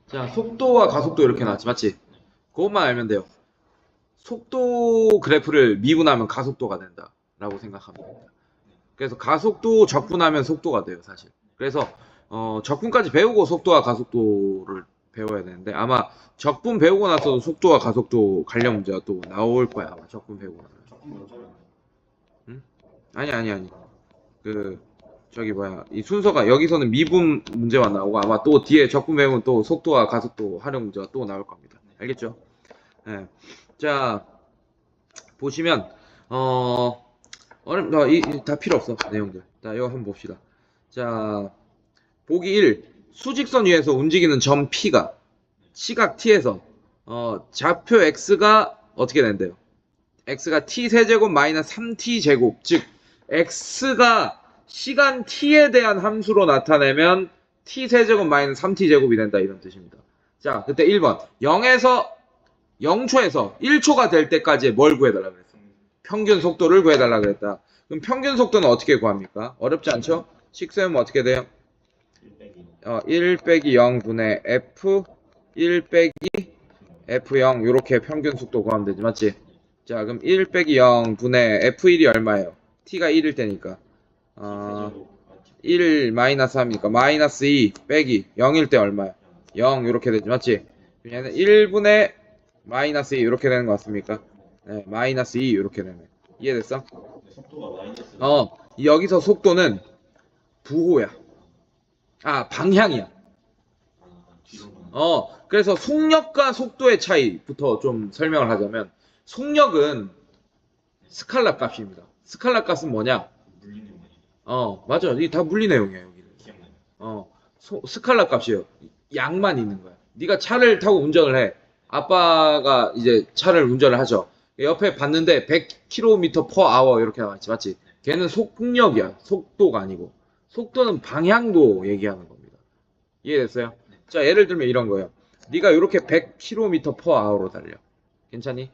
자, 속도와 가속도 이렇게 나왔지, 맞지? 그것만 알면 돼요. 속도 그래프를 미분하면 가속도가 된다. 라고 생각하면 됩니다. 그래서 가속도 적분하면 속도가 돼요, 사실. 그래서, 적분까지 배우고 속도와 가속도를 배워야 되는데, 아마 적분 배우고 나서도 속도와 가속도 관련 문제가 또 나올 거야, 아마 적분 배우고 나면. 응? 아니. 그, 저기 뭐야, 이 순서가 여기서는 미분 문제만 나오고 아마 또 뒤에 적분 배우면 또 속도와 가속도 활용 문제가 또 나올 겁니다. 알겠죠? 예. 자, 보시면 다 필요 없어 내용들. 자, 이거 한번 봅시다. 자, 보기 1. 수직선 위에서 움직이는 점 P가 시각 T에서 좌표 X가 어떻게 된대요? X가 T 세제곱 마이너스 3T 제곱, 즉 X가 시간 T에 대한 함수로 나타내면 T 세제곱 마이너스 3T 제곱이 된다, 이런 뜻입니다. 자, 그때 1번 0초에서 1초가 될 때까지 뭘 구해달라 그랬어? 평균 속도를 구해달라 그랬다. 그럼 평균 속도는 어떻게 구합니까? 어렵지 않죠? 식 세우면 어떻게 돼요? 1 빼기 0분의 F 1 빼기 F0 이렇게 평균 속도 구하면 되지, 맞지? 자, 그럼 1 빼기 0분의 F1이 얼마예요? T가 1일 때니까 1 마이너스 3이니까 마이너스 2 빼기 0일 때 얼마야? 0 이렇게 되지, 맞지? 얘는 1분의 마이너스 2 이렇게 되는 거 같습니까? 네, 마이너스 2 이렇게 되네. 이해됐어? 여기서 속도는 부호야. 방향이야. 그래서 속력과 속도의 차이부터 좀 설명을 하자면, 속력은 스칼라 값입니다. 스칼라 값은 뭐냐? 맞아. 이게 다 물리 내용이야, 여기는. 스칼라 값이에요. 양만 있는 거야. 네가 차를 타고 운전을 해. 아빠가 이제 차를 운전을 하죠. 옆에 봤는데 100km per hour 이렇게 나왔지, 맞지? 걔는 속력이야. 속도가 아니고. 속도는 방향도 얘기하는 겁니다. 이해됐어요? 자, 예를 들면 이런 거예요. 네가 이렇게 100km per hour로 달려. 괜찮니?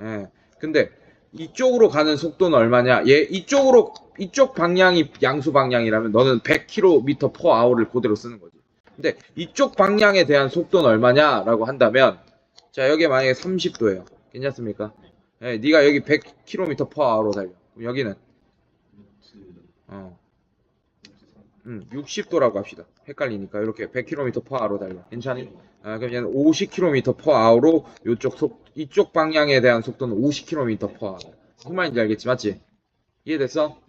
예. 근데 이쪽으로 가는 속도는 얼마냐? 이쪽 방향이 양수 방향이라면 너는 100km per hour를 그대로 쓰는 거지. 근데 이쪽 방향에 대한 속도는 얼마냐라고 한다면, 자, 여기 만약에 30도예요. 괜찮습니까? 예, 네가 여기 100km per hour로 달려. 그럼 여기는 60도라고 합시다. 헷갈리니까 이렇게 100km per hour로 달려. 괜찮니? 그럼 얘는 50km per hour로 이쪽 방향에 대한 속도는 50km per hour. 무슨 말인지 알겠지, 맞지? 이해됐어?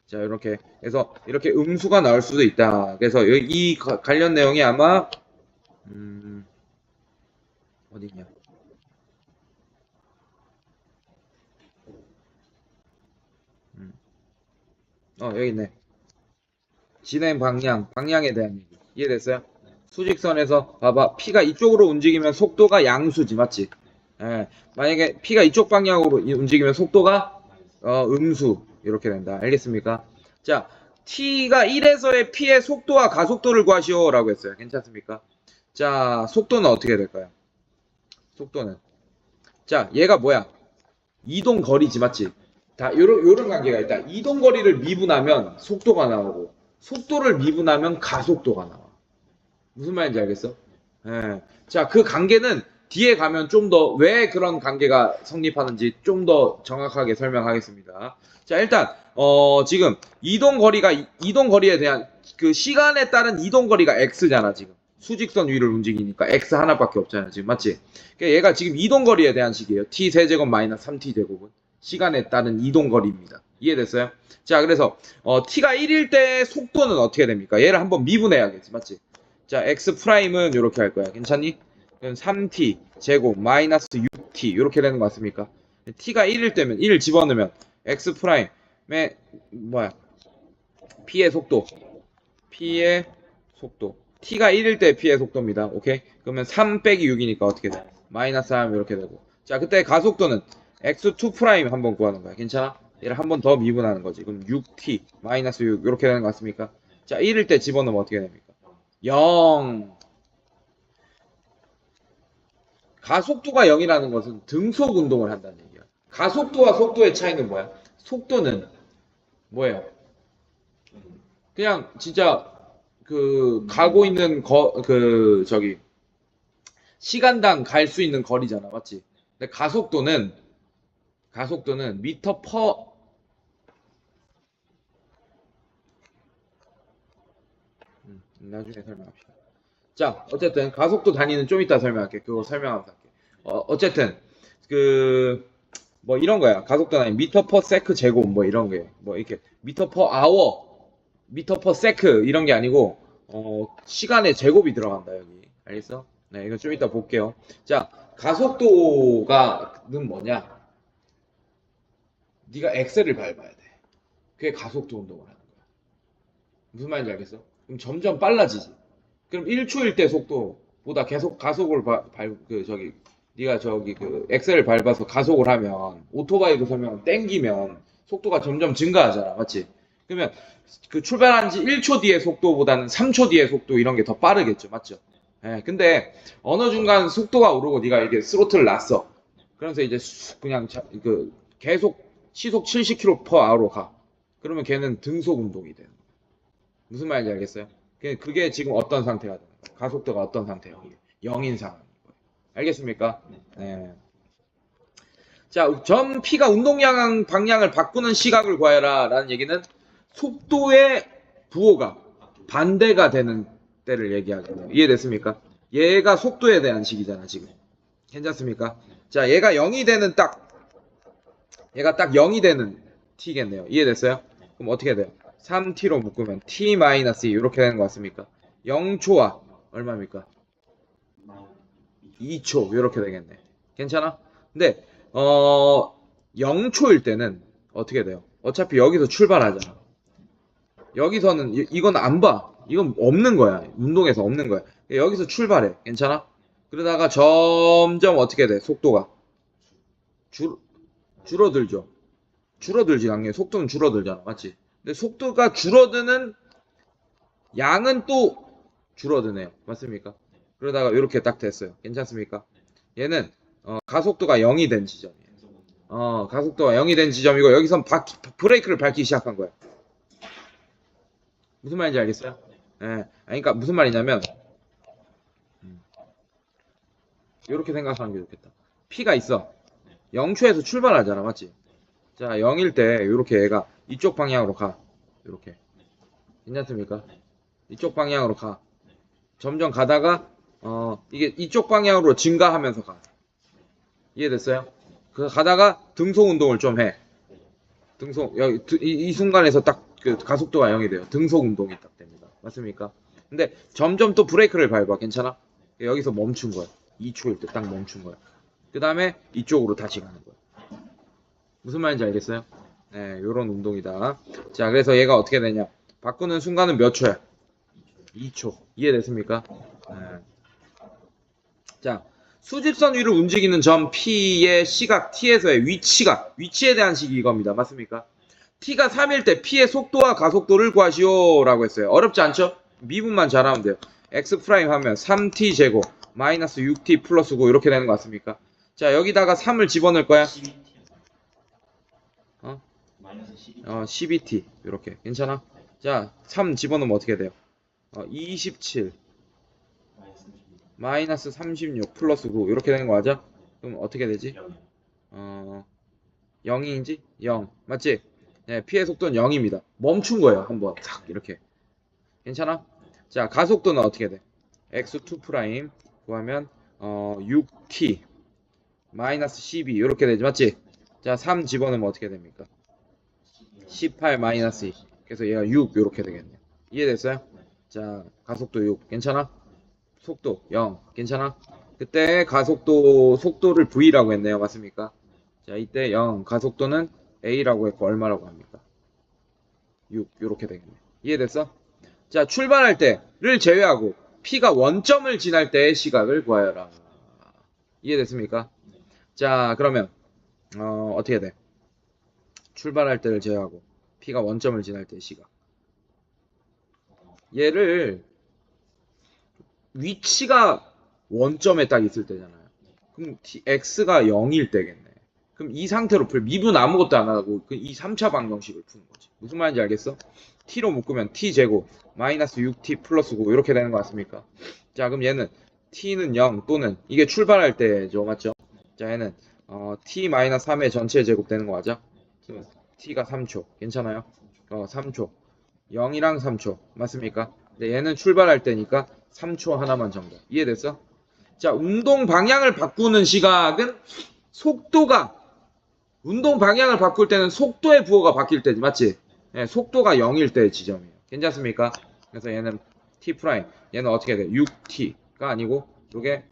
자, 이렇게 그래서 이렇게 음수가 나올 수도 있다. 그래서 이 관련 내용이 아마 어디냐? 여기 있네. 진행 방향에 대한 얘기. 이해됐어요? 수직선에서 봐봐. P가 이쪽으로 움직이면 속도가 양수지, 맞지? 예. 만약에 P가 이쪽 방향으로 움직이면 속도가 음수 이렇게 된다. 알겠습니까? 자, T가 1에서의 P의 속도와 가속도를 구하시오라고 했어요. 괜찮습니까? 자, 속도는 어떻게 될까요? 속도는 자, 얘가 뭐야? 이동 거리지, 맞지? 다 요런 관계가 있다. 이동 거리를 미분하면 속도가 나오고 속도를 미분하면 가속도가 나와. 무슨 말인지 알겠어? 예. 자, 그 관계는 뒤에 가면 좀 더 왜 그런 관계가 성립하는지 좀 더 정확하게 설명하겠습니다. 자, 일단 지금 이동 거리에 대한 그 시간에 따른 이동 거리가 x잖아, 지금. 수직선 위를 움직이니까 x 하나밖에 없잖아, 지금. 맞지? 그러니까 얘가 지금 이동 거리에 대한 식이에요. t 세제곱 마이너스 3t 제곱은 시간에 따른 이동 거리입니다. 이해됐어요? 자, 그래서 t가 1일 때 속도는 어떻게 됩니까? 얘를 한번 미분해야겠지, 맞지? 자, x 프라임은 이렇게 할 거야. 괜찮니? 그럼 3t 제곱 마이너스 6t 이렇게 되는 거 맞습니까? t가 1일 때면 1을 집어넣으면 x 프라임의 뭐야? p의 속도 t가 1일 때 p의 속도입니다. 오케이? 그러면 3 빼기 6이니까 어떻게 돼? 마이너스 3 이렇게 되고. 자, 그때 가속도는 x2 프라임 한번 구하는 거야. 괜찮아? 얘를 한 번 더 미분하는 거지. 그럼 6t 마이너스 6 이렇게 되는 거 맞습니까? 자, 1일 때 집어넣으면 어떻게 됩니까? 0. 가속도가 0이라는 것은 등속 운동을 한다는 얘기야. 가속도와 속도의 차이는 뭐야? 속도는 뭐예요? 그냥 진짜 그 가고 있는 시간당 갈 수 있는 거리잖아, 맞지? 근데 가속도는 미터 퍼 나중에 설명합시다. 자, 어쨌든 가속도 단위는 좀 이따 설명할게. 그거 설명하면서 할게. 어쨌든 그 뭐 이런 거야. 가속도 단위 미터 퍼 세크 제곱 뭐 이런 게 뭐 이렇게 미터 퍼 아워, 미터 퍼 세크 이런 게 아니고 시간의 제곱이 들어간다 여기. 알겠어? 네, 이거 좀 이따 볼게요. 자, 가속도가는 뭐냐? 네가 엑셀을 밟아야 돼. 그게 가속도 운동을 하는 거야. 무슨 말인지 알겠어? 그럼 점점 빨라지지. 그럼 1초일 때 속도보다 계속 가속을 저기 네가 저기 그 엑셀을 밟아서 가속을 하면 오토바이도 설명 땡기면 속도가 점점 증가하잖아, 맞지? 그러면 그 출발한 지 1초 뒤의 속도보다는 3초 뒤의 속도 이런 게 더 빠르겠죠, 맞죠? 예, 근데 어느 순간 속도가 오르고 네가 이게 스로틀을 놨어. 그래서 이제 그냥 그 계속 시속 70km/h로 가. 그러면 걔는 등속 운동이 되는 거야. 무슨 말인지 알겠어요? 그게 지금 어떤 상태가 되는 거예요? 가속도가 어떤 상태예요? 0인 상황인 거예요. 알겠습니까? 네. 자, 점 P가 운동 방향을 바꾸는 시각을 구하여라 라는 얘기는 속도의 부호가 반대가 되는 때를 얘기하거든요. 이해됐습니까? 얘가 속도에 대한 식이잖아, 지금. 괜찮습니까? 자, 얘가 딱 0이 되는 t겠네요. 이해됐어요? 그럼 어떻게 돼요? 3t로 묶으면 t-2 이렇게 되는 것 같습니까? 0초와 얼마입니까? 2초 이렇게 되겠네. 괜찮아? 근데 0초일 때는 어떻게 돼요? 어차피 여기서 출발하잖아. 여기서는 이건 안 봐. 이건 없는 거야. 운동에서 없는 거야. 여기서 출발해. 괜찮아? 그러다가 점점 어떻게 돼? 속도가 줄 줄어들죠. 줄어들지 당연히 속도는 줄어들잖아, 맞지? 근데 속도가 줄어드는 양은 또 줄어드네요, 맞습니까? 그러다가 이렇게 딱 됐어요. 괜찮습니까? 얘는 가속도가 0이 된 지점이에요. 가속도가 0이 된 지점이고 여기선 브레이크를 밟기 시작한 거야. 무슨 말인지 알겠어요? 예, 그러니까 무슨 말이냐면 이렇게 생각하는 게 좋겠다. P가 있어. 0초에서 출발하잖아, 맞지? 자, 0일 때 이렇게 얘가 이쪽 방향으로 가. 이렇게. 괜찮습니까? 이쪽 방향으로 가. 점점 가다가 이게 이쪽 방향으로 증가하면서 가. 이해됐어요? 그 가다가 등속 운동을 좀 해. 여기 이 순간에서 딱 그 가속도가 0이 돼요. 등속 운동이 딱 됩니다. 맞습니까? 근데 점점 또 브레이크를 밟아. 괜찮아? 여기서 멈춘 거야. 2초일 때 딱 멈춘 거야. 그 다음에 이쪽으로 다시 가는 거야. 무슨 말인지 알겠어요? 네, 요런 운동이다. 자, 그래서 얘가 어떻게 되냐? 바꾸는 순간은 몇 초야? 2초. 이해됐습니까? 네. 자, 수직선 위를 움직이는 점 P의 시각 T에서의 위치에 대한 식이 이겁니다. 맞습니까? T가 3일 때 P의 속도와 가속도를 구하시오 라고 했어요. 어렵지 않죠? 미분만 잘하면 돼요. X 프라임 하면 3T 제곱 마이너스 6T 플러스 9 이렇게 되는 거 같습니까? 자, 여기다가 3을 집어넣을 거야. 어? 12T 이렇게 괜찮아? 자, 3 집어넣으면 어떻게 돼요? 27 마이너스 36 플러스 9 이렇게 되는 거 맞아? 그럼 어떻게 되지? 0인지? 0 맞지? 네, 피의 속도는 0입니다. 멈춘 거예요 한번 탁 이렇게 괜찮아? 자, 가속도는 어떻게 돼? x2 프라임 구하면 6t 마이너스 12 이렇게 되지 맞지? 자, 3 집어넣으면 어떻게 됩니까? 18 마이너스 2 그래서 얘가 6 이렇게 되겠네. 이해됐어요? 자, 가속도 6 괜찮아? 속도 0 괜찮아? 그때 속도를 V라고 했네요. 맞습니까? 자, 이때 0 가속도는 A라고 했고 얼마라고 합니까? 6 이렇게 되겠네. 이해됐어? 자, 출발할 때를 제외하고 P가 원점을 지날 때의 시각을 구하여라. 이해됐습니까? 자, 그러면 어떻게 돼? 출발할 때를 제외하고 P가 원점을 지날 때의 시각. 얘를 위치가 원점에 딱 있을 때잖아요. 그럼 x가 0일 때겠네. 그럼 이 상태로 미분 아무것도 안 하고 이 3차 방정식을 푸는 거지. 무슨 말인지 알겠어? t로 묶으면 t제곱 마이너스 6t 플러스 9 이렇게 되는 거 같습니까? 자, 그럼 얘는 t는 0 또는 이게 출발할 때죠. 맞죠? 자, 얘는 t-3의 전체 제곱 되는 거 맞아? 그러면 t가 3초. 괜찮아요? 3초. 0이랑 3초. 맞습니까? 근데 얘는 출발할 때니까 3초 하나만 정답. 이해됐어? 자, 운동 방향을 바꾸는 시각은 속도가 운동 방향을 바꿀 때는 속도의 부호가 바뀔 때지. 맞지? 예, 속도가 0일 때 지점이에요. 괜찮습니까? 그래서 얘는 t 프라임. 얘는 어떻게 돼? 6t가 아니고 이게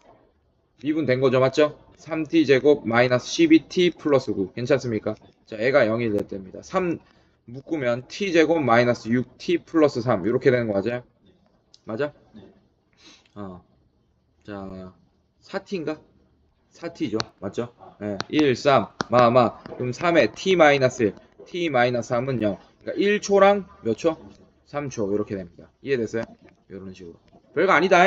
미분된 거죠. 맞죠? 3t 제곱 마이너스 12t 플러스 9. 괜찮습니까? 자, 얘가 0이 될 때입니다. 3 묶으면 t 제곱 마이너스 6t 플러스 3 이렇게 되는 거 맞아요? 맞아? 어. 자, 4t인가? 4t죠. 맞죠? 예, 1, 3, 그럼 3에 t 마이너스 1, t 마이너스 3은 0. 그러니까 1초랑 몇 초? 3초 이렇게 됩니다. 이해됐어요? 이런 식으로. 별거 아니다.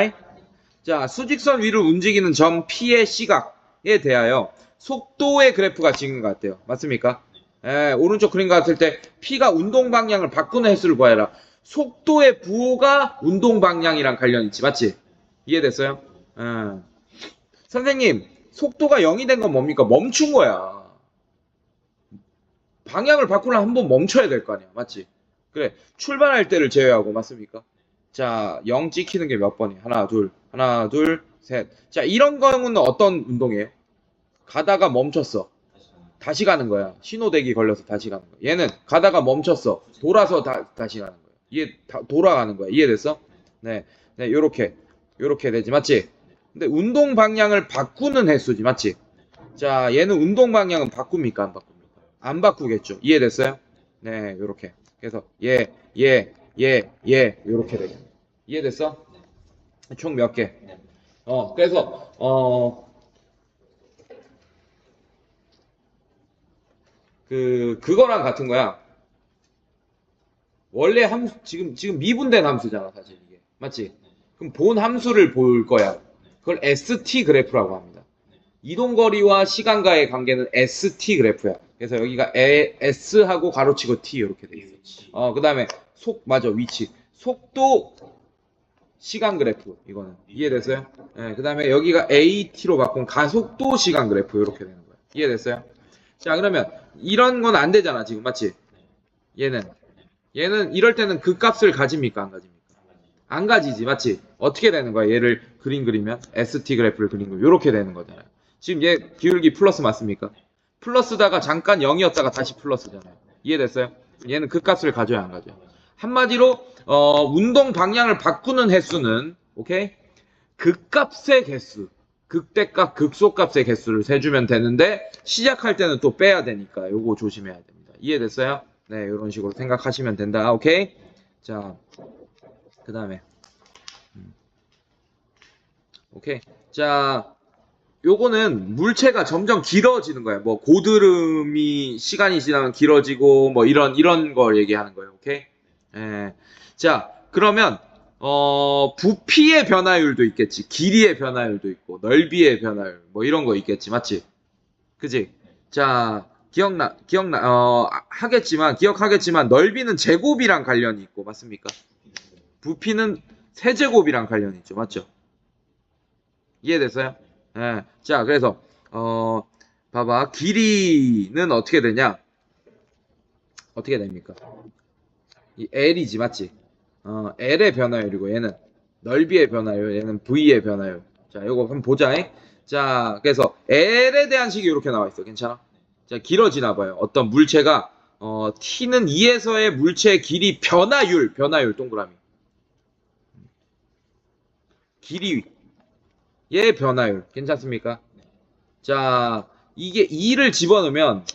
자, 수직선 위를 움직이는 점 P의 시각에 대하여 속도의 그래프가 지금 것 같아요. 맞습니까? 예, 오른쪽 그림 같을 때 P가 운동 방향을 바꾸는 횟수를 구해라. 속도의 부호가 운동 방향이랑 관련 있지. 맞지? 이해됐어요? 선생님, 속도가 0이 된 건 뭡니까? 멈춘 거야. 방향을 바꾸려면 한번 멈춰야 될 거 아니야. 맞지? 그래. 출발할 때를 제외하고, 맞습니까? 자, 0 찍히는 게 몇 번이에요? 하나, 둘, 셋. 자, 이런 경우는 어떤 운동이에요? 가다가 멈췄어. 다시 가는 거야. 신호대기 걸려서 다시 가는 거야. 얘는 가다가 멈췄어. 돌아서 다시 가는 거야. 돌아가는 거야. 이해됐어? 네. 네, 요렇게 되지. 맞지? 근데 운동 방향을 바꾸는 횟수지. 맞지? 자, 얘는 운동 방향은 바꿉니까? 안 바꿉니까? 안 바꾸겠죠. 이해됐어요? 네, 요렇게. 그래서 요렇게 되겠네. 이해됐어? 총 몇 개? 그래서 그거랑 같은 거야. 원래 함수 지금 미분된 함수잖아, 사실 이게. 맞지? 그럼 본 함수를 볼 거야. 그걸 ST 그래프라고 합니다. 이동거리와 시간과의 관계는 ST 그래프야. 그래서 여기가 S하고 가로치고 T 이렇게 돼 있어. 그다음에 맞아, 위치. 속도 시간 그래프 이거는 이해됐어요? 네, 그다음에 여기가 AT로 바꾼 가속도 시간 그래프 이렇게 되는 거야. 이해됐어요? 자, 그러면 이런 건 안 되잖아, 지금. 맞지? 얘는 이럴 때는 그 값을 가집니까? 안 가집니까? 안 가지지. 맞지? 어떻게 되는 거야? 얘를 그리면 ST 그래프를 그린 거 이렇게 되는 거잖아요. 지금 얘 기울기 플러스 맞습니까? 플러스다가 잠깐 0이었다가 다시 플러스잖아요. 이해됐어요? 얘는 그 값을 가져야 안 가져요. 한마디로 운동 방향을 바꾸는 횟수는 오케이? 극값의 개수, 극대값, 극소값의 개수를 세주면 되는데 시작할 때는 또 빼야 되니까 요거 조심해야 됩니다. 이해됐어요? 네, 이런 식으로 생각하시면 된다. 오케이? 자, 그 다음에 오케이. 자, 요거는 물체가 점점 길어지는 거예요. 뭐 고드름이 시간이 지나면 길어지고 뭐 이런 걸 얘기하는 거예요. 오케이? 예. 자, 그러면 부피의 변화율도 있겠지. 길이의 변화율도 있고 넓이의 변화율 뭐 이런 거 있겠지. 맞지? 그지? 자, 기억하겠지만 넓이는 제곱이랑 관련이 있고 맞습니까? 부피는 세제곱이랑 관련이 있죠. 맞죠? 이해됐어요? 예. 자, 그래서 봐봐. 길이는 어떻게 되냐? 어떻게 됩니까? 이 L이지, 맞지? L의 변화율이고 얘는 넓이의 변화율, 얘는 V의 변화율. 자, 요거 한번 보자. 자, 그래서 L에 대한 식이 이렇게 나와 있어. 괜찮아? 자, 길어지나 봐요. 어떤 물체가 T는 2에서의 물체의 길이 변화율 동그라미. 길이 얘의 변화율. 괜찮습니까? 자, 이게 2를 집어넣으면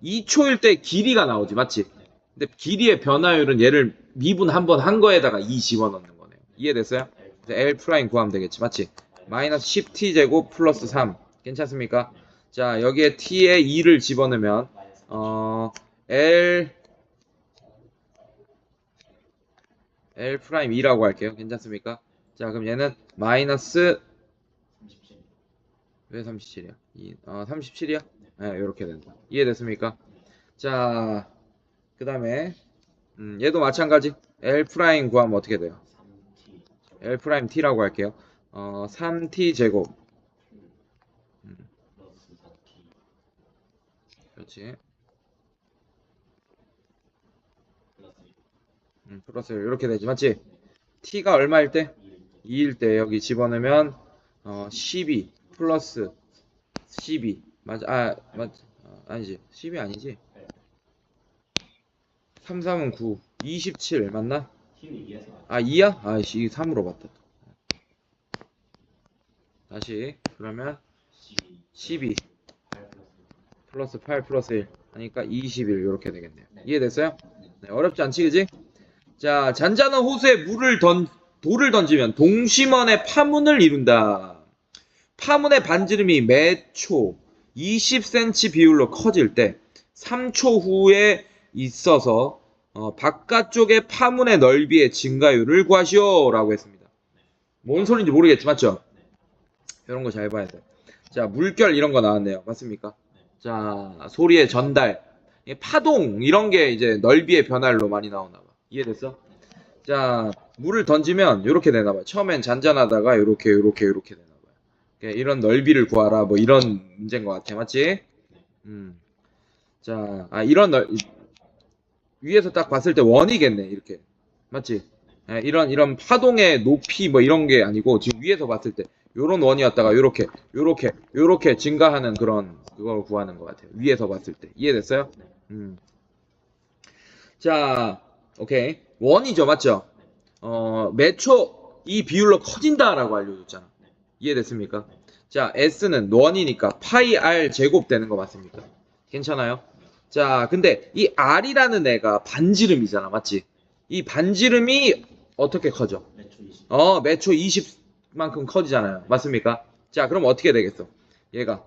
2초일 때 길이가 나오지, 맞지? 근데 길이의 변화율은 얘를 미분 한 번 한 거에다가 2 집어넣는 거네요. 이해됐어요? L 프라임 구하면 되겠지, 맞지? 마이너스 10t 제곱 플러스 3. 괜찮습니까? 자, 여기에 t에 2를 집어넣으면 L 프라임 2라고 할게요. 괜찮습니까? 자, 그럼 얘는 마이너스 왜 37이야? 37이야? 네, 이렇게 된다. 이해됐습니까? 자, 그 다음에 얘도 마찬가지. L 프라임 구하면 어떻게 돼요? L 프라임 T라고 할게요. 3t 제곱. 그렇지. 플러스 이렇게 되지, 맞지? t가 얼마일 때? 2일 때 여기 집어넣으면 12 플러스 12 맞아? 아니지 12 아니지? 3, 3은 9 27 맞나? 2야? 아이씨 3으로 봤다. 다시 그러면 12 플러스 8 플러스 1 하니까 21 이렇게 되겠네요. 이해됐어요? 네, 어렵지 않지 그지? 자, 잔잔한 호수에 돌을 던지면 동심원의 파문을 이룬다. 파문의 반지름이 매초 20cm 비율로 커질 때 3초 후에 있어서 바깥쪽의 파문의 넓이의 증가율을 구하시오 라고 했습니다. 뭔 소리인지 모르겠지 맞죠? 이런 거 잘 봐야 돼. 자, 물결 이런 거 나왔네요. 맞습니까? 자, 소리의 전달, 파동 이런 게 이제 넓이의 변화로 많이 나오나 봐. 이해됐어? 자, 물을 던지면 이렇게 되나 봐요. 처음엔 잔잔하다가 이렇게 되나 봐요. 이런 넓이를 구하라 뭐 이런 문제인 것 같아. 맞지? 자, 위에서 딱 봤을 때 원이겠네. 이렇게. 맞지? 이런 파동의 높이 뭐 이런 게 아니고 지금 위에서 봤을 때 요런 원이었다가 요렇게 증가하는 그걸 구하는 것 같아요. 위에서 봤을 때. 이해됐어요? 자, 오케이. 원이죠. 맞죠? 매초 이 비율로 커진다라고 알려줬잖아. 이해됐습니까? 자, S는 원이니까 파이 R 제곱 되는 거 맞습니까? 괜찮아요? 자, 근데 이 R이라는 애가 반지름이잖아. 맞지? 이 반지름이 어떻게 커져? 매초 20만큼 커지잖아요. 맞습니까? 자, 그럼 어떻게 되겠어? 얘가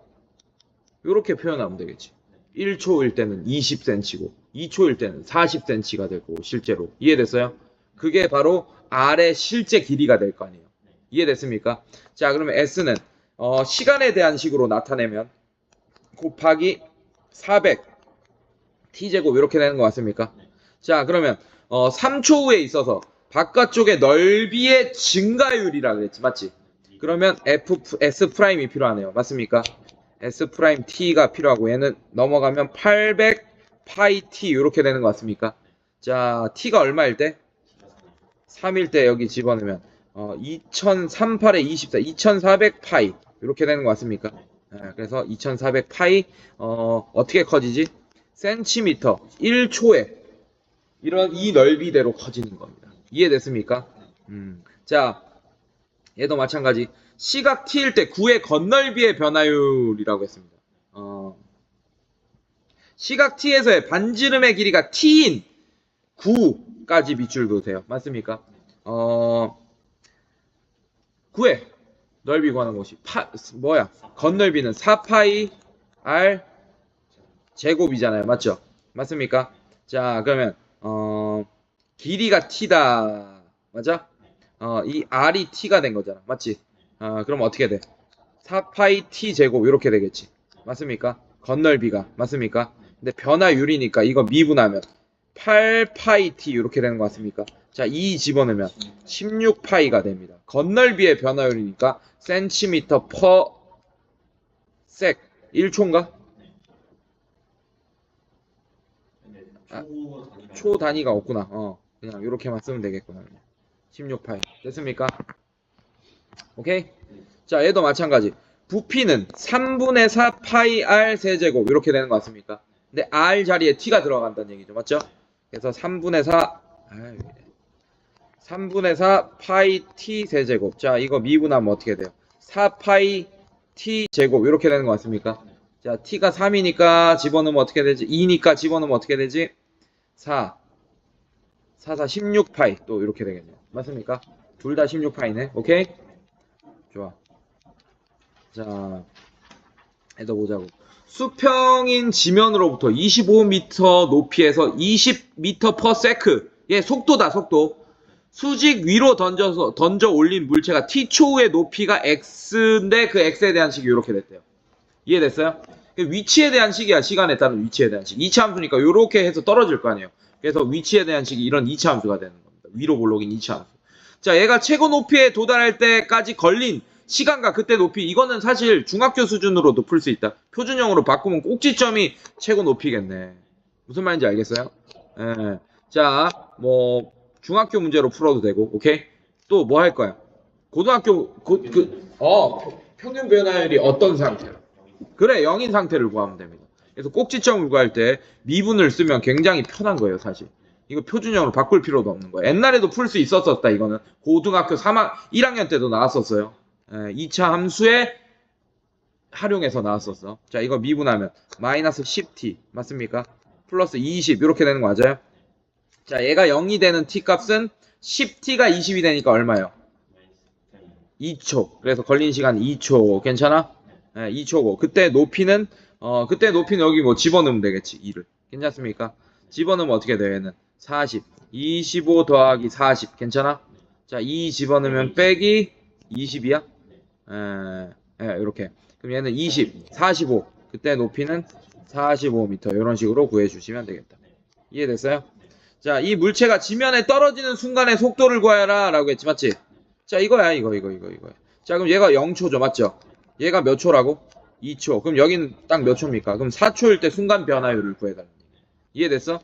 이렇게 표현하면 되겠지. 1초일 때는 20cm고 2초일 때는 40cm가 되고 실제로. 이해됐어요? 그게 바로 R의 실제 길이가 될 거 아니에요. 이해됐습니까? 자, 그러면 S는 시간에 대한 식으로 나타내면 곱하기 400 t제곱 이렇게 되는 거 맞습니까? 자, 그러면 3초 후에 있어서 바깥쪽의 넓이의 증가율이라 그랬지. 맞지? 그러면 S 프라임이 필요하네요. 맞습니까? S 프라임 t가 필요하고 얘는 넘어가면 800 파이 t 이렇게 되는 거 맞습니까? 자, t가 얼마일 때? 3일 때 여기 집어넣으면 2038에 24 2400 파이 이렇게 되는 거 맞습니까? 그래서 2400 파이 어떻게 커지지? 센티미터 1초에 이 넓이대로 커지는 겁니다. 이해됐습니까? 자, 얘도 마찬가지. 시각 t일 때 9의 건널비의 변화율이라고 했습니다. 시각 t에서의 반지름의 길이가 t인 9까지 밑줄 그으세요. 맞습니까? 9의 넓이 구하는 것이 건널비는 4파이 r 제곱이잖아요. 맞죠? 맞습니까? 자, 그러면 길이가 t다. 맞아? 이 r이 t가 된 거잖아. 맞지? 그럼 어떻게 돼? 4파이 t 제곱 이렇게 되겠지. 맞습니까? 건널비가. 맞습니까? 근데 변화율이니까 이거 미분하면 8파이 t 이렇게 되는 거 같습니까? 자, 2 집어넣으면 16파이가 됩니다. 건널비의 변화율이니까 센티미터 퍼 섹 1초인가? 초 단위가 없구나. 그냥 이렇게만 쓰면 되겠구나. 16파이. 됐습니까? 오케이? 자, 얘도 마찬가지. 부피는 3분의 4 파이 r 세제곱 이렇게 되는 거 같습니까? 근데 r 자리에 t가 들어간다는 얘기죠. 맞죠? 그래서 3분의 4 파이 t 세제곱. 자, 이거 미분하면 어떻게 돼요? 4 파이 t 제곱 이렇게 되는 거 같습니까? 자, t가 3이니까 집어넣으면 어떻게 되지? 2니까 집어넣으면 어떻게 되지? 4 16파이 또 이렇게 되겠네요. 맞습니까? 둘 다 16파이네. 오케이? 좋아. 자, 해서 보자고. 수평인 지면으로부터 25m 높이에서 20m per sec. 예, 속도다, 속도. 수직 위로 던져 올린 물체가 t초의 높이가 x인데 그 x에 대한 식이 이렇게 됐대요. 이해됐어요? 위치에 대한 식이야. 시간에 따른 위치에 대한 식. 2차 함수니까 이렇게 해서 떨어질 거 아니에요. 그래서 위치에 대한 식이 이런 2차 함수가 되는 겁니다. 위로 볼록인 2차 함수. 자, 얘가 최고 높이에 도달할 때까지 걸린 시간과 그때 높이, 이거는 사실 중학교 수준으로도 풀 수 있다. 표준형으로 바꾸면 꼭지점이 최고 높이겠네. 무슨 말인지 알겠어요? 예. 자, 뭐 중학교 문제로 풀어도 되고, 오케이? 또 뭐 할 거야? 고등학교 평균 변화율이 어떤 상태야? 그래, 0인 상태를 구하면 됩니다. 그래서 꼭지점을 구할 때 미분을 쓰면 굉장히 편한 거예요, 사실. 이거 표준형으로 바꿀 필요도 없는 거예요. 옛날에도 풀 수 있었었다, 이거는. 고등학교 1학년 때도 나왔었어요. 2차 함수에 활용해서 나왔었어. 자, 이거 미분하면 마이너스 10t 맞습니까? 플러스 20 이렇게 되는 거 맞아요? 자, 얘가 0이 되는 t 값은 10t가 20이 되니까 얼마예요? 2초. 그래서 걸린 시간 2초. 괜찮아? 2초고. 그때 높이는 여기 뭐 집어넣으면 되겠지. 2를. 괜찮습니까? 집어넣으면 어떻게 돼요? 얘는 40. 25 더하기 40. 괜찮아? 자, 2 집어넣으면 빼기 20이야? 이렇게. 그럼 얘는 20, 45. 그때 높이는 45m. 이런 식으로 구해주시면 되겠다. 이해됐어요? 자, 이 물체가 지면에 떨어지는 순간의 속도를 구하라 라고 했지, 맞지? 자, 이거야, 이거. 자, 그럼 얘가 0초죠, 맞죠? 얘가 몇 초라고? 2초. 그럼 여기는 딱 몇 초입니까? 그럼 4초일 때 순간 변화율을 구해달라. 이해됐어?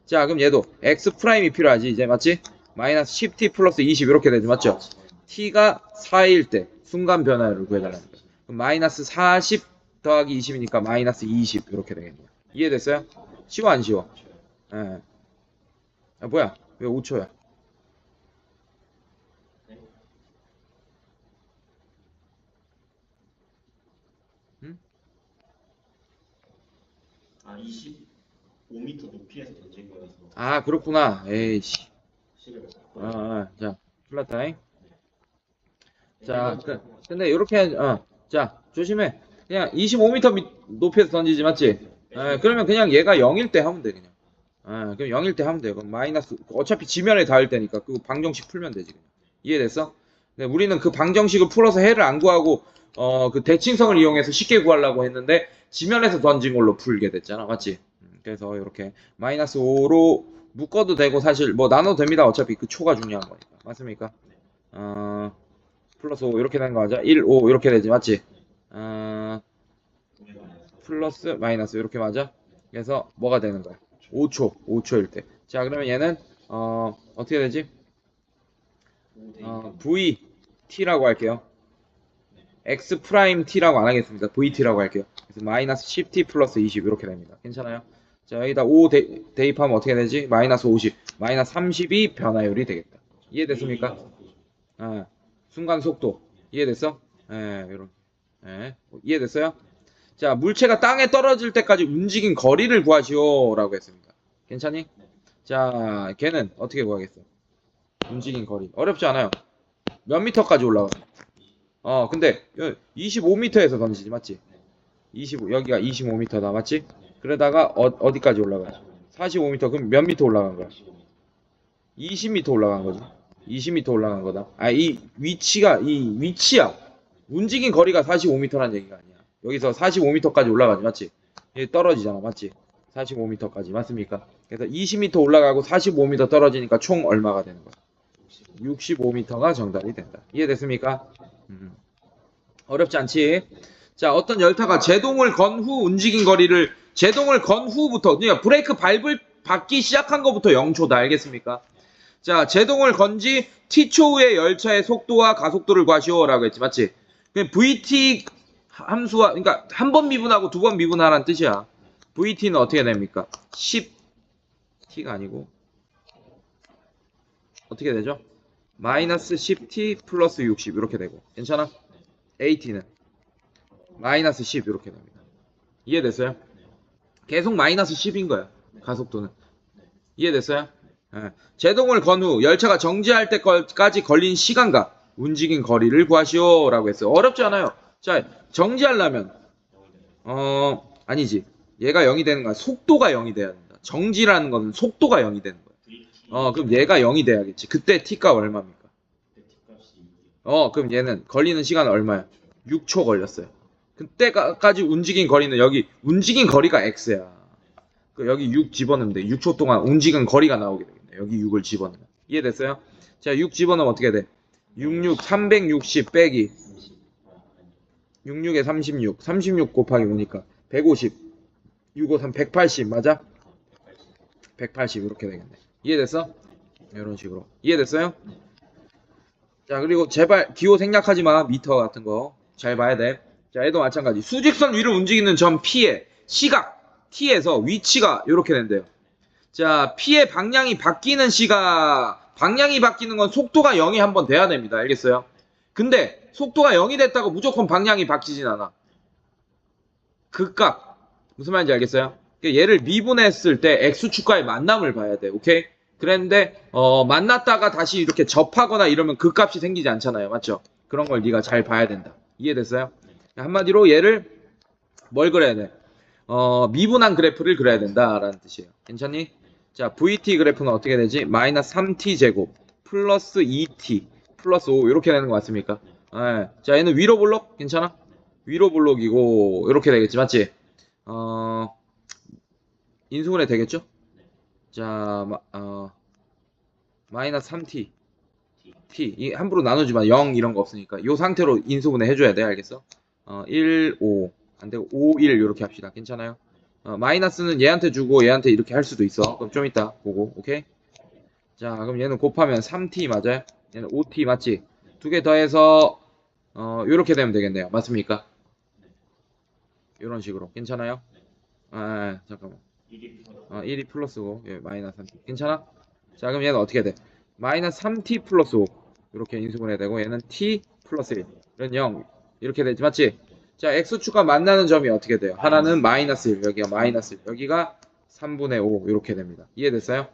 자, 그럼 얘도 X'이 필요하지, 이제, 맞지? 마이너스 10t 플러스 20 이렇게 되지, 맞죠? t가 4일 때 순간 변화율을 구해달라는 거야. 그럼 마이너스 40 더하기 20이니까 마이너스 20 이렇게 되겠네요. 이해됐어요? 쉬워, 안 쉬워? 예. 아, 뭐야? 왜 5초야? 응? 아, 25m 높이에서 던진 거여서 아, 그렇구나. 에이씨. 시를 자, 플라타임. 자, 근데 이렇게, 자, 조심해. 그냥 25m 높이에서 던지지, 맞지? 그러면 그냥 얘가 0일 때 하면 돼, 그냥. 그럼 0일 때 하면 돼요. 그럼 마이너스, 어차피 지면에 닿을 때니까 그 방정식 풀면 되지, 그냥. 이해됐어? 근데 우리는 그 방정식을 풀어서 해를 안 구하고, 그 대칭성을 이용해서 쉽게 구하려고 했는데, 지면에서 던진 걸로 풀게 됐잖아, 맞지? 그래서 이렇게 마이너스 5로 묶어도 되고, 사실 뭐 나눠도 됩니다. 어차피 그 초가 중요한 거니까. 맞습니까? 플러스 5 이렇게 되는 거 맞아? 1, 5 이렇게 되지, 맞지? 플러스 마이너스 이렇게 맞아? 그래서 뭐가 되는 거야? 5초일 때. 자, 그러면 얘는 어떻게 되지? VT라고 할게요. X 프라임 T라고 안 하겠습니다. VT라고 할게요. 그래서 마이너스 10T 플러스 20 이렇게 됩니다. 괜찮아요? 자, 여기다 5 대입하면 어떻게 되지? 마이너스 50, 마이너스 32 변화율이 되겠다. 이해됐습니까? 순간 속도. 이해됐어? 이런. 이해됐어요? 자, 물체가 땅에 떨어질 때까지 움직인 거리를 구하시오라고 했습니다. 괜찮니? 자, 걔는 어떻게 구하겠어? 움직인 거리. 어렵지 않아요. 몇 미터까지 올라가? 근데 25m에서 던지지, 맞지? 25, 여기가 25m다, 맞지? 그러다가 어디까지 올라가? 45m. 그럼 몇 미터 올라간 거야? 20m 올라간 거지. 20m 올라간 거다. 이 위치야. 움직인 거리가 45m라는 얘기가 아니야. 여기서 45m까지 올라가지, 맞지? 얘 떨어지잖아, 맞지? 45m까지, 맞습니까? 그래서 20m 올라가고 45m 떨어지니까 총 얼마가 되는 거야? 65m가 정답이 된다. 이해됐습니까? 어렵지 않지? 자, 어떤 열타가 제동을 건 후 움직인 거리를, 제동을 건 후부터, 그러니까 브레이크 밟기 시작한 것부터 0초다. 알겠습니까? 자, 제동을 건지 t초 후의 열차의 속도와 가속도를 구하시오라고 했지, 맞지? VT 함수와, 그러니까 한 번 미분하고 두 번 미분하라는 뜻이야. VT는 어떻게 됩니까? 10t가 아니고 어떻게 되죠? 마이너스 10t 플러스 60 이렇게 되고, 괜찮아? AT는 마이너스 10 이렇게 됩니다. 이해됐어요? 계속 마이너스 10인 거야, 가속도는. 이해됐어요? 제동을 건 후 열차가 정지할 때까지 걸린 시간과 움직인 거리를 구하시오라고 했어요. 어렵지 않아요. 자, 정지하려면 아니지. 얘가 0이 되는 거야. 속도가 0이 돼야 된다. 정지라는 거는 속도가 0이 되는 거야. 그럼 얘가 0이 돼야겠지. 그때 t값 얼마입니까? 그럼 얘는 걸리는 시간은 얼마야? 6초 걸렸어요. 그때까지 움직인 거리는, 여기 움직인 거리가 x야. 여기 6 집어넣으면 돼. 6초 동안 움직인 거리가 나오게 되겠네. 여기 6을 집어넣으면. 이해됐어요? 자, 6 집어넣으면 어떻게 돼? 360 빼기 66에 36. 36 곱하기 뭐니까? 150. 653 180 맞아? 180 이렇게 되겠네. 이해됐어? 이런 식으로. 이해됐어요? 자, 그리고 제발 기호 생략하지 마. 미터 같은 거. 잘 봐야 돼. 자, 얘도 마찬가지. 수직선 위를 움직이는 점 P의 시각 T에서 위치가 이렇게 된대요. 자, P의 방향이 바뀌는 시각, 방향이 바뀌는 건 속도가 0이 한번 돼야 됩니다. 알겠어요? 근데 속도가 0이 됐다고 무조건 방향이 바뀌진 않아. 극값. 무슨 말인지 알겠어요? 얘를 미분했을 때 X축과의 만남을 봐야 돼. 오케이? 그랬는데 만났다가 다시 이렇게 접하거나 이러면 극값이 생기지 않잖아요. 맞죠? 그런 걸 네가 잘 봐야 된다. 이해됐어요? 한마디로 얘를 뭘 그려야 돼? 미분한 그래프를 그려야 된다라는 뜻이에요. 괜찮니? 자, VT 그래프는 어떻게 되지? 마이너스 3t 제곱 플러스 2t 플러스 5 이렇게 되는 것 같습니까? 예. 자, 얘는 위로 볼록? 괜찮아? 위로 볼록이고 이렇게 되겠지, 맞지? 인수분해 되겠죠? 자, 마이너스 3t t 함부로 나누지 마. 0 이런 거 없으니까 이 상태로 인수분해 해줘야 돼. 알겠어? 1, 5 안되고 5, 1 이렇게 합시다. 괜찮아요? 마이너스는 얘한테 주고 얘한테 이렇게 할 수도 있어. 그럼 좀 이따 보고. 오케이? 자, 그럼 얘는 곱하면 3t 맞아요? 얘는 5t 맞지? 두 개 더해서 요렇게 되면 되겠네요. 맞습니까? 요런 식으로. 괜찮아요? 잠깐만. 1이 플러스고 예, 마이너스 3t. 괜찮아? 자, 그럼 얘는 어떻게 돼? 마이너스 3t 플러스 5 이렇게 인수분해 되고 얘는 t 플러스 1 이런 0 이렇게 되지 맞지? 자, x축과 만나는 점이 어떻게 돼요? 하나는 마이너스 1 여기가 마이너스 1 여기가 3분의 5 이렇게 됩니다. 이해됐어요?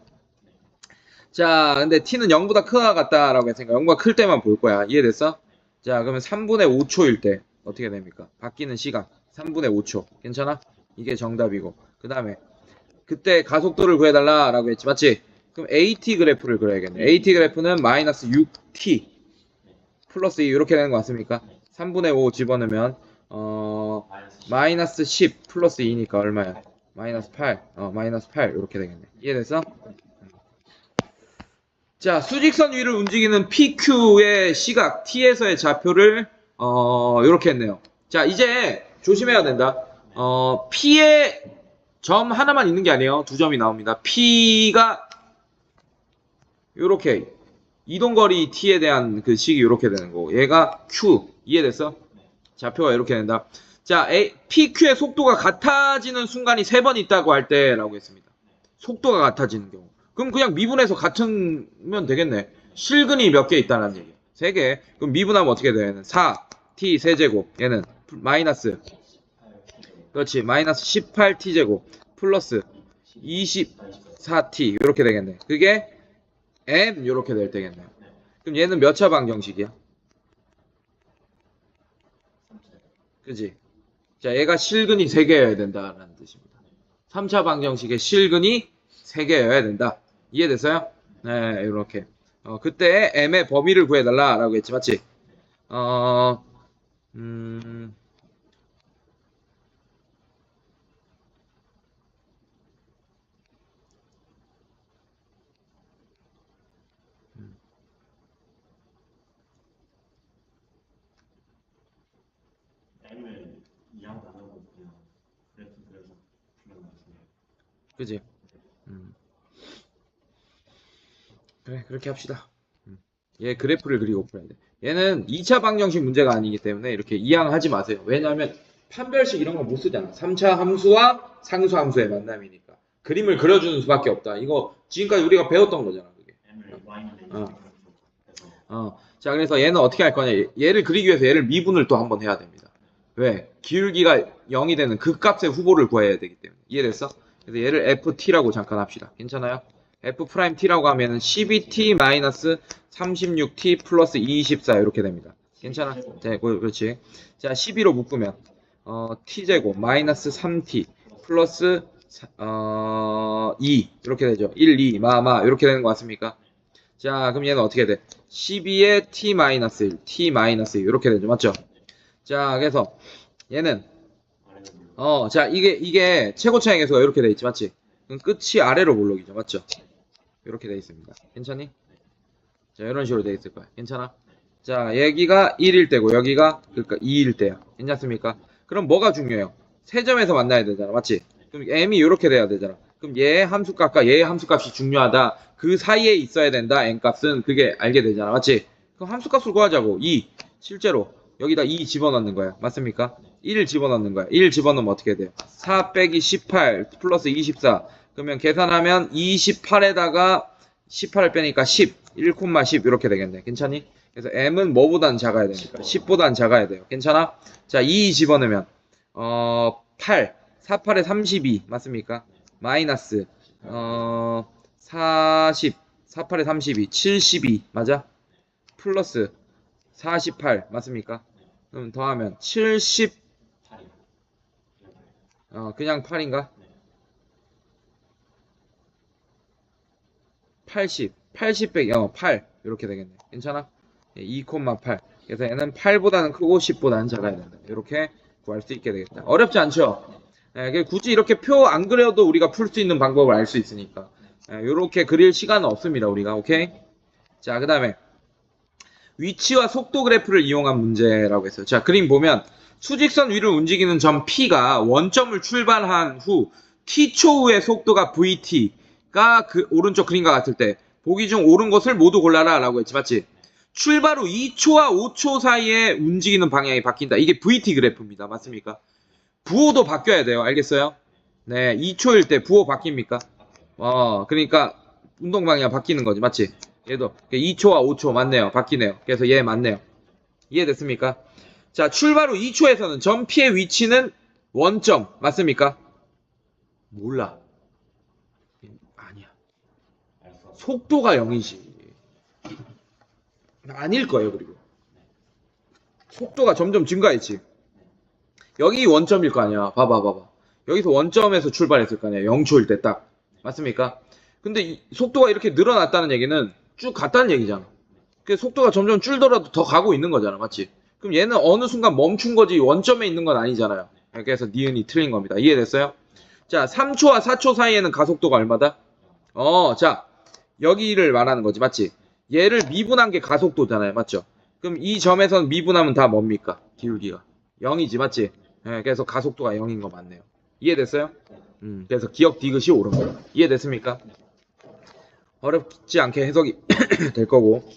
자, 근데 t는 0보다 크거나 같다라고 했으니까 0보다 클 때만 볼 거야. 이해됐어? 자, 그러면 3분의 5초일 때 어떻게 됩니까? 바뀌는 시간 3분의 5초. 괜찮아? 이게 정답이고 그 다음에 그때 가속도를 구해달라라고 했지 맞지? 그럼 AT 그래프를 그려야겠네. AT 그래프는 마이너스 6T 플러스 2 이렇게 되는 거 맞습니까? 3분의 5 집어넣으면 마이너스 10 플러스 2니까 얼마야? 마이너스 8 마이너스 8 이렇게 되겠네. 이해됐어? 자, 수직선 위를 움직이는 PQ의 시각 T에서의 좌표를 이렇게 했네요. 자, 이제 조심해야 된다. P의 점 하나만 있는 게 아니에요. 두 점이 나옵니다. P가 요렇게 이동거리 T에 대한 그 식이 이렇게 되는 거고 얘가 Q 이해됐어? 좌표가 이렇게 된다. 자, PQ의 속도가 같아지는 순간이 3번 있다고 할 때라고 했습니다. 속도가 같아지는 경우. 그럼 그냥 미분해서 같으면 되겠네. 실근이 몇 개 있다는 얘기. 3개. 그럼 미분하면 어떻게 돼? 얘는 4t 세제곱. 얘는 마이너스. 그렇지. 마이너스 18t 제곱. 플러스 24t. 이렇게 되겠네. 그게 m 이렇게 될 때겠네요. 그럼 얘는 몇 차 방정식이야? 그지? 자, 얘가 실근이 3개여야 된다라는 뜻입니다. 3차 방정식의 실근이 3개여야 된다. 이해됐어요? 네, 이렇게. 그때 m의 범위를 구해달라라고 했지, 맞지? M을 2하고 나누고 그냥 그래프 그려서 풀면 되겠네요. 그지? 그래, 그렇게 합시다. 얘 그래프를 그리고 풀어야 돼. 얘는 2차 방정식 문제가 아니기 때문에 이렇게 이항하지 마세요. 왜냐하면 판별식 이런 거 못 쓰잖아. 3차 함수와 상수 함수의 만남이니까. 그림을 그려주는 수밖에 없다. 이거 지금까지 우리가 배웠던 거잖아. 그게. M을 Y는 자, 그래서 얘는 어떻게 할 거냐. 얘를 그리기 위해서 얘를 미분을 또 한번 해야 됩니다. 왜? 기울기가 0이 되는 극값의 후보를 구해야 되기 때문에. 이해됐어? 그래서 얘를 FT라고 잠깐 합시다. 괜찮아요? F'T라고 하면은 12T-36T 플러스 24 이렇게 됩니다. 괜찮아? 네, 그렇지. 자, 12로 묶으면 T제곱 마이너스 3T 플러스 2 이렇게 되죠. 1, 2, 이렇게 되는 것 같습니까? 자, 그럼 얘는 어떻게 돼? 12에 T-1, T-2 이렇게 되죠. 맞죠? 자, 그래서 얘는 자, 이게 최고차의 계수가 이렇게 돼 있지. 맞지? 그럼 끝이 아래로 볼록이죠. 맞죠? 이렇게 돼 있습니다. 괜찮니? 자, 이런 식으로 돼 있을 거야. 괜찮아? 자, 여기가 1일 때고 여기가 그러니까 2일 때야. 괜찮습니까? 그럼 뭐가 중요해요? 세 점에서 만나야 되잖아. 맞지? 그럼 m이 이렇게 돼야 되잖아. 그럼 얘의 함수값과 얘의 함수값이 중요하다. 그 사이에 있어야 된다. n값은 그게 알게 되잖아. 맞지? 그럼 함수값을 구하자고. 2. 실제로 여기다 2 집어넣는 거야. 맞습니까? 1 집어넣는 거야. 1 집어넣으면 어떻게 돼요? 4 빼기 18 플러스 24. 그러면 계산하면 28에다가 18을 빼니까 10, 1,10 이렇게 되겠네. 괜찮니? 그래서 m은 뭐보다는 작아야 되니까 10보다는 작아야 돼요. 괜찮아? 자, 2 집어넣으면 8, 4, 8에 32 맞습니까? 마이너스 40, 4, 8에 32, 72 맞아? 플러스 48 맞습니까? 그럼 더하면 70 그냥 8인가? 80 빼기 8 이렇게 되겠네. 괜찮아? 2,8 그래서 얘는 8보다는 크고 10보다는 작아야 된다. 이렇게 구할 수 있게 되겠다. 어렵지 않죠? 굳이 이렇게 표 안 그려도 우리가 풀 수 있는 방법을 알 수 있으니까 이렇게 그릴 시간은 없습니다. 우리가 오케이? 자, 그 다음에 위치와 속도 그래프를 이용한 문제라고 했어요. 자, 그림 보면 수직선 위를 움직이는 점 P가 원점을 출발한 후 T초 후의 속도가 VT가 그 오른쪽 그림과 같을 때 보기 중 옳은 것을 모두 골라라 라고 했지. 맞지? 출발 후 2초와 5초 사이에 움직이는 방향이 바뀐다. 이게 VT 그래프입니다. 맞습니까? 부호도 바뀌어야 돼요. 알겠어요? 네, 2초일 때 부호 바뀝니까? 그러니까 운동 방향 바뀌는 거지. 맞지? 얘도 2초와 5초 맞네요. 바뀌네요. 그래서 얘 맞네요. 이해됐습니까? 자, 출발 후 2초에서는 점 P의 위치는 원점 맞습니까? 몰라. 아니야. 속도가 0이지. 아닐 거예요. 그리고 속도가 점점 증가했지. 여기 원점일 거 아니야. 봐봐. 여기서 원점에서 출발했을 거 아니야. 0초일 때 딱. 맞습니까? 근데 이 속도가 이렇게 늘어났다는 얘기는 쭉 갔다는 얘기잖아. 그 속도가 점점 줄더라도 더 가고 있는 거잖아. 맞지? 그럼 얘는 어느 순간 멈춘 거지 원점에 있는 건 아니잖아요. 그래서 니은이 틀린 겁니다. 이해됐어요? 자, 3초와 4초 사이에는 가속도가 얼마다? 자, 여기를 말하는 거지. 맞지? 얘를 미분한 게 가속도잖아요. 맞죠? 그럼 이 점에선 미분하면 다 뭡니까? 기울기가 0이지. 맞지? 그래서 가속도가 0인 거 맞네요. 이해됐어요? 그래서 기억 디귿이 옳은 거예요. 이해됐습니까? 어렵지 않게 해석이 될 거고.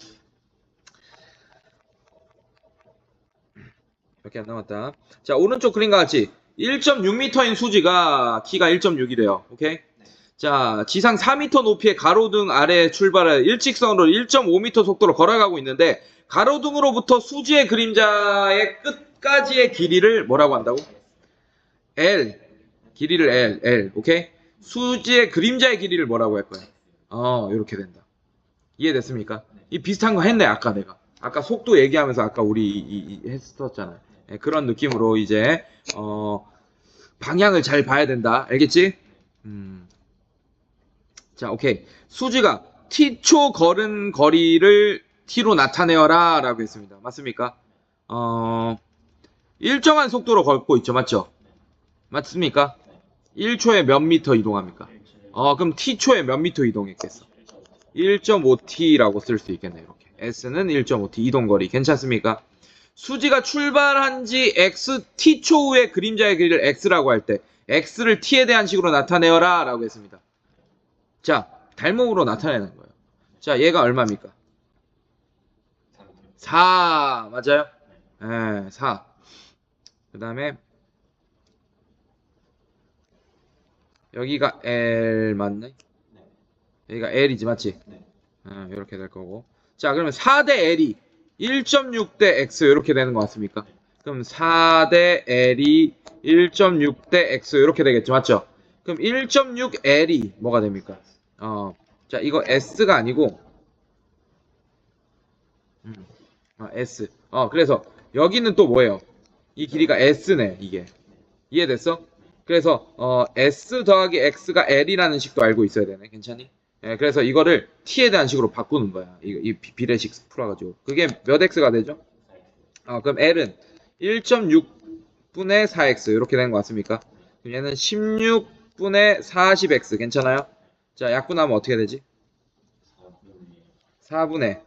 이렇게 안 남았다. 자, 오른쪽 그림과 같이 1.6m인 수지가 키가 1.6이래요. 오케이? 자, 지상 4m 높이의 가로등 아래 출발해 일직선으로 1.5m 속도로 걸어가고 있는데 가로등으로부터 수지의 그림자의 끝까지의 길이를 뭐라고 한다고? L. 길이를 L. 오케이? 수지의 그림자의 길이를 뭐라고 할 거야? 이렇게 된다. 이해됐습니까? 이 비슷한 거 했네, 아까 내가. 아까 속도 얘기하면서 아까 우리 했었잖아요. 그런 느낌으로 이제 방향을 잘 봐야 된다. 알겠지? 자, 오케이. 수지가 t초 걸은 거리를 t로 나타내어라 라고 했습니다. 맞습니까? 일정한 속도로 걷고 있죠. 맞죠? 맞습니까? 1초에 몇 미터 이동합니까? 그럼 t초에 몇 미터 이동했겠어? 1.5t라고 쓸 수 있겠네요. 이렇게. s는 1.5t 이동거리 괜찮습니까? 수지가 출발한 지 x t초 후에 그림자의 길이를 x라고 할 때 x를 t에 대한 식으로 나타내어라 라고 했습니다. 자, 닮음으로 나타내는 거예요. 자, 얘가 얼마입니까? 4 맞아요? 네, 4. 그 다음에 여기가 L 맞네? 여기가 L이지 맞지? 이렇게 될 거고. 자, 그러면 4대 L이 1.6 대 X 이렇게 되는 것 같습니까? 그럼 4대 L이 1.6 대 X 이렇게 되겠죠. 맞죠? 그럼 1.6 L이 뭐가 됩니까? 자, 이거 S가 아니고 S. 그래서 여기는 또 뭐예요? 이 길이가 S네, 이게. 이해됐어? 그래서 S 더하기 X가 L이라는 식도 알고 있어야 되네. 괜찮니? 그래서 이거를 T에 대한 식으로 바꾸는 거야. 이 비례식 풀어가지고. 그게 몇 X가 되죠? 그럼 L은 1.6분의 4X 이렇게 되는 것 같습니까? 그럼 얘는 16분의 40X 괜찮아요? 자, 약분하면 어떻게 되지? 4분의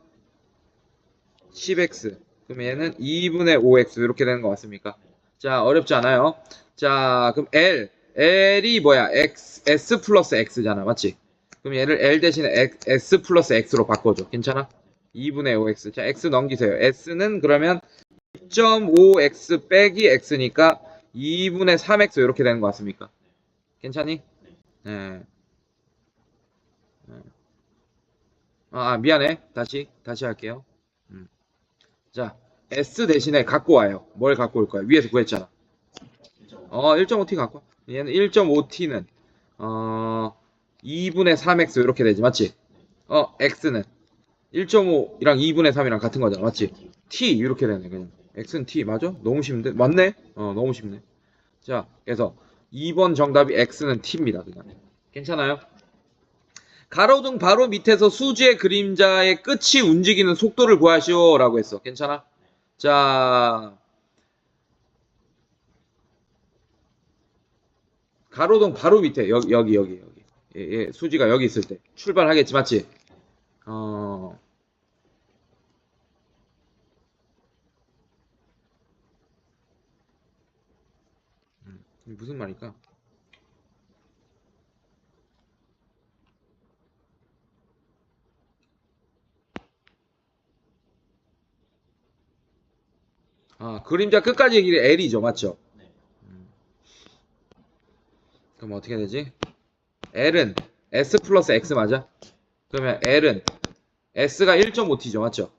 10x. 그럼 얘는 2분의 5x 이렇게 되는 거 맞습니까? 자, 어렵지 않아요? 자, 그럼 L이 뭐야? S 플러스 X잖아. 맞지? 그럼 얘를 L 대신에 S 플러스 X로 바꿔줘. 괜찮아? 2분의 5X. 자, X 넘기세요. S는 그러면 2.5X 빼기 X니까 2분의 3X 이렇게 되는 거 같습니까? 괜찮니? 네. 미안해. 다시 할게요. 자, S 대신에 갖고 와요. 뭘 갖고 올 거야? 위에서 구했잖아. 1.5t 갖고 와. 얘는 1.5t는 2분의 3x 이렇게 되지, 맞지? x는 1.5이랑 2분의 3이랑 같은 거잖아, 맞지? t 이렇게 되네, 그냥. x는 t 맞아? 너무 쉽는데? 맞네? 너무 쉽네. 자, 그래서 2번 정답이 x는 t입니다, 그냥. 괜찮아요? 가로등 바로 밑에서 수지의 그림자의 끝이 움직이는 속도를 구하시오 라고 했어. 괜찮아? 자, 가로등 바로 밑에 여기 예, 수지가 여기 있을 때 출발하겠지, 맞지? 어, 무슨 말일까? 그림자 끝까지의 길이 L이죠, 맞죠? 그럼 어떻게 되지? L은 S 플러스 X 맞아? 그러면 L은 S가 1.5T죠, 맞죠?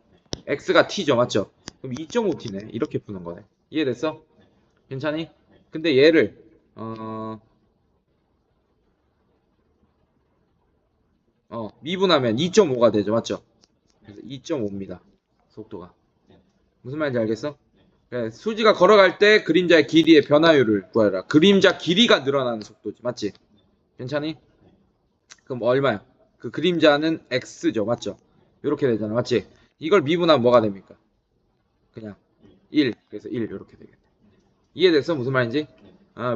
X가 T죠, 맞죠? 그럼 2.5T네. 이렇게 푸는 거네. 이해됐어? 괜찮니? 근데 얘를 미분하면 2.5가 되죠, 맞죠? 그래서 2.5입니다. 속도가. 무슨 말인지 알겠어? 그러니까 수지가 걸어갈 때 그림자의 길이의 변화율을 구하라. 그림자 길이가 늘어나는 속도지, 맞지? 괜찮니? 그럼 얼마야? 그 그림자는 x죠, 맞죠? 이렇게 되잖아, 맞지? 이걸 미분하면 뭐가 됩니까? 그냥 1, 그래서 1 이렇게 되겠네. 이해됐어? 무슨 말인지?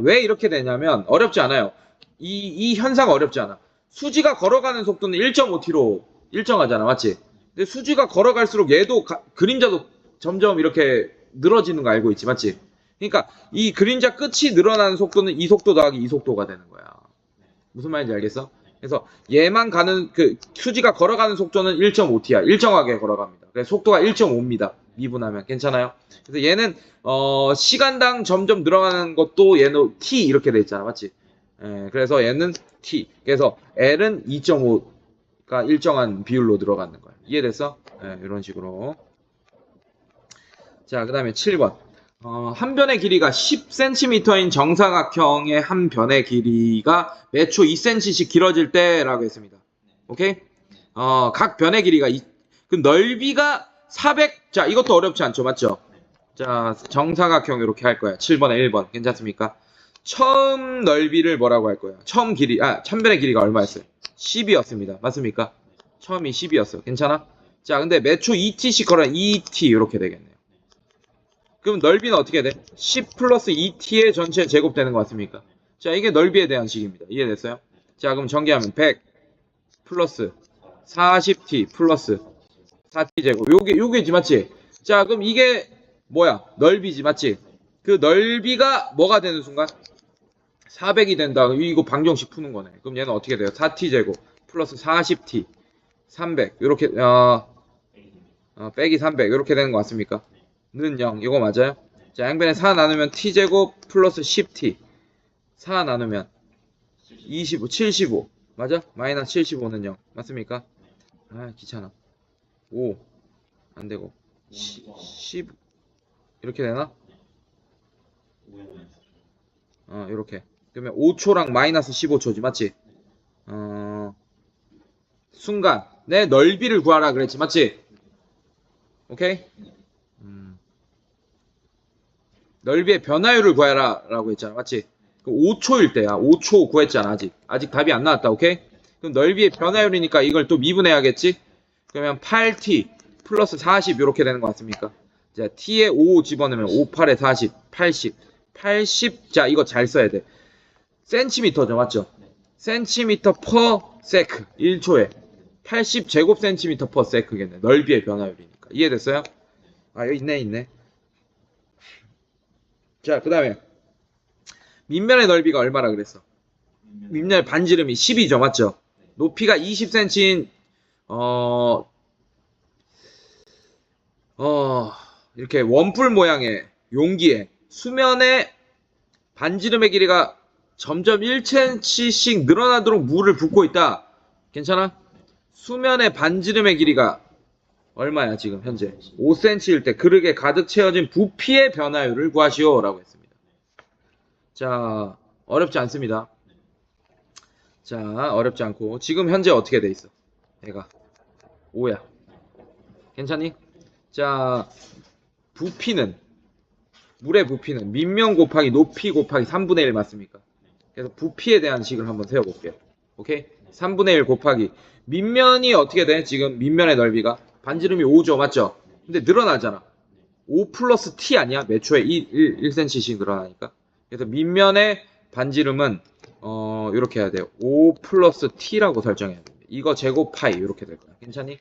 왜 이렇게 되냐면 어렵지 않아요. 이 현상 어렵지 않아. 수지가 걸어가는 속도는 1.5t로 일정하잖아, 맞지? 근데 수지가 걸어갈수록 얘도 그림자도 점점 이렇게 늘어지는 거 알고 있지, 맞지? 그러니까 이 그림자 끝이 늘어나는 속도는 이 속도 더하기 이 속도가 되는 거야. 무슨 말인지 알겠어? 그래서 얘만 가는 그 수지가 걸어가는 속도는 1.5t야. 일정하게 걸어갑니다. 그래서 속도가 1.5입니다. 미분하면 괜찮아요? 그래서 얘는 시간당 점점 늘어가는 것도 얘는 t 이렇게 돼 있잖아, 맞지? 그래서 얘는 t. 그래서 L은 2.5가 일정한 비율로 들어가는 거야. 이해됐어? 이런 식으로. 자, 그 다음에 7번. 한 변의 길이가 10cm인 정사각형의 한 변의 길이가 매초 2cm씩 길어질 때라고 했습니다. 오케이? 각 변의 길이가 그 넓이가 400. 자, 이것도 어렵지 않죠, 맞죠? 자, 정사각형 이렇게 할 거야. 7번에 1번. 괜찮습니까? 처음 넓이를 뭐라고 할 거야? 처음 길이, 천변의 길이가 얼마였어요? 10이었습니다. 맞습니까? 처음이 10이었어. 괜찮아? 자, 근데 매초 2t씩 걸어 2t 이렇게 되겠네요. 그럼 넓이는 어떻게 돼? 10 플러스 2t의 전체 제곱되는 것 같습니까? 자, 이게 넓이에 대한 식입니다. 이해됐어요? 자, 그럼 전개하면 100 플러스 40t 플러스 4t 제곱. 요게지, 맞지? 자, 그럼 이게 뭐야? 넓이지, 맞지? 그 넓이가 뭐가 되는 순간? 400이 된다. 이거 방정식 푸는 거네. 그럼 얘는 어떻게 돼요? 4t 제곱 플러스 40t 300 이렇게 빼기 300 이렇게 되는 것 같습니까? 는 0 이거 맞아요? 자, 양변에 4 나누면 t제곱 플러스 10t 4 나누면 25 75 맞아? 마이너스 75는 0 맞습니까? 귀찮아. 5 안되고 10 이렇게 되나? 이렇게 그러면 5초랑 마이너스 15초지, 맞지? 순간 내 넓이를 구하라 그랬지, 맞지? 오케이? 넓이의 변화율을 구해라 라고 했잖아, 맞지? 5초일 때야. 5초 구했잖아. 아직 답이 안 나왔다. 오케이? 그럼 넓이의 변화율이니까 이걸 또 미분해야겠지? 그러면 8t 플러스 40 이렇게 되는 것 같습니까? 자, t에 5 집어넣으면 5, 8에 40, 80. 자, 이거 잘 써야 돼. 센티미터죠, 맞죠? 센티미터 퍼 세크 1초에 80 제곱 센티미터 퍼 세크겠네. 넓이의 변화율이니까. 이해됐어요? 아, 여기 있네. 자, 그 다음에 밑면의 넓이가 얼마라 그랬어? 밑면의 반지름이 10이죠, 맞죠? 높이가 20cm인 이렇게 원뿔 모양의 용기에 수면의 반지름의 길이가 점점 1cm씩 늘어나도록 물을 붓고 있다. 괜찮아? 수면의 반지름의 길이가 얼마야 지금 현재? 5cm일 때 그릇에 가득 채워진 부피의 변화율을 구하시오 라고 했습니다. 자, 어렵지 않습니다. 자, 어렵지 않고 지금 현재 어떻게 돼 있어? 얘가 5야. 괜찮니? 자, 부피는 물의 부피는 밑면 곱하기 높이 곱하기 3분의 1 맞습니까? 그래서 부피에 대한 식을 한번 세워볼게요. 오케이? 3분의 1 곱하기 밑면이 어떻게 돼? 지금 밑면의 넓이가 반지름이 5죠, 맞죠? 근데 늘어나잖아. 5 플러스 t 아니야? 매초에 1cm씩 늘어나니까. 그래서 밑면의 반지름은 이렇게 해야 돼요. 5 플러스 t라고 설정해야 됩니다. 이거 제곱 파이 이렇게 될 거야. 괜찮니?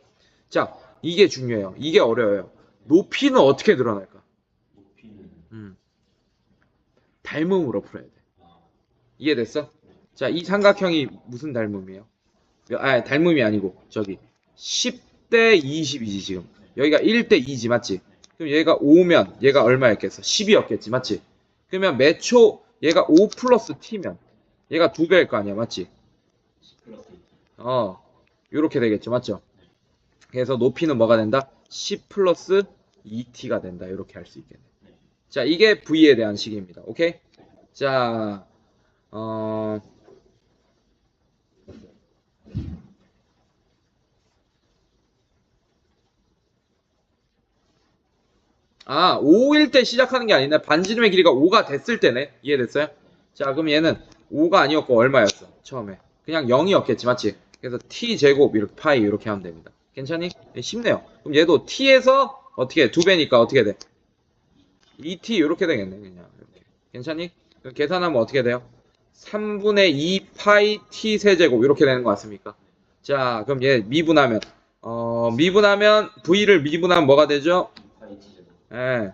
자, 이게 중요해요. 이게 어려워요. 높이는 어떻게 늘어날까? 닮음으로 풀어야 돼. 이해됐어? 자, 이 삼각형이 무슨 닮음이에요? 닮음이 아니고 저기 10대 20이지 지금. 여기가 1대 2지 맞지? 그럼 얘가 5면 얘가 얼마였겠어? 10이었겠지 맞지? 그러면 매초 얘가 5 플러스 t면 얘가 2배일 거 아니야 맞지? 요렇게 되겠죠 맞죠? 그래서 높이는 뭐가 된다? 10 플러스 2t가 된다. 이렇게 할 수 있겠네. 자, 이게 V에 대한 식입니다. 오케이? 자, 5일 때 시작하는 게 아니네. 반지름의 길이가 5가 됐을 때네. 이해됐어요? 자, 그럼 얘는 5가 아니었고 얼마였어? 처음에. 그냥 0이었겠지, 맞지? 그래서 t제곱, 이렇게 파이, 이렇게 하면 됩니다. 괜찮니? 쉽네요. 그럼 얘도 t에서 어떻게 해? 2배니까 어떻게 돼? 2t, 이렇게 되겠네, 그냥. 이렇게. 괜찮니? 그럼 계산하면 어떻게 돼요? 3분의 2 파이 t 세제곱, 이렇게 되는 거 같습니까? 자, 그럼 얘 미분하면, v를 미분하면 뭐가 되죠? 예.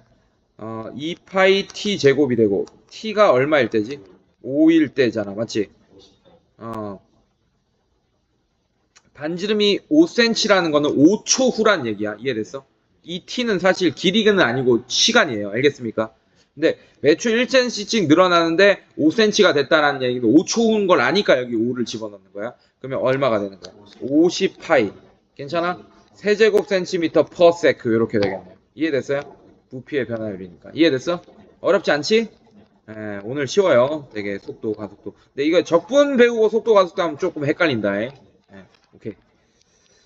2파이 t 제곱이 되고 t가 얼마일 때지? 5일 때잖아. 맞지? 반지름이 5cm라는 거는 5초 후란 얘기야. 이해됐어? 이 t는 사실 길이는 아니고 시간이에요. 알겠습니까? 근데 매초 1cm씩 늘어나는데 5cm가 됐다는 얘기는 5초 후인 걸 아니까 여기 5를 집어넣는 거야. 그러면 얼마가 되는 거야? 50파이. 괜찮아? 세제곱 센티미터 per sec 이렇게 되겠네요. 이해됐어요? 부피의 변화율이니까. 이해됐어? 어렵지 않지? 오늘 쉬워요. 되게 속도, 가속도. 근데 이거 적분 배우고 속도, 가속도 하면 조금 헷갈린다. 오케이.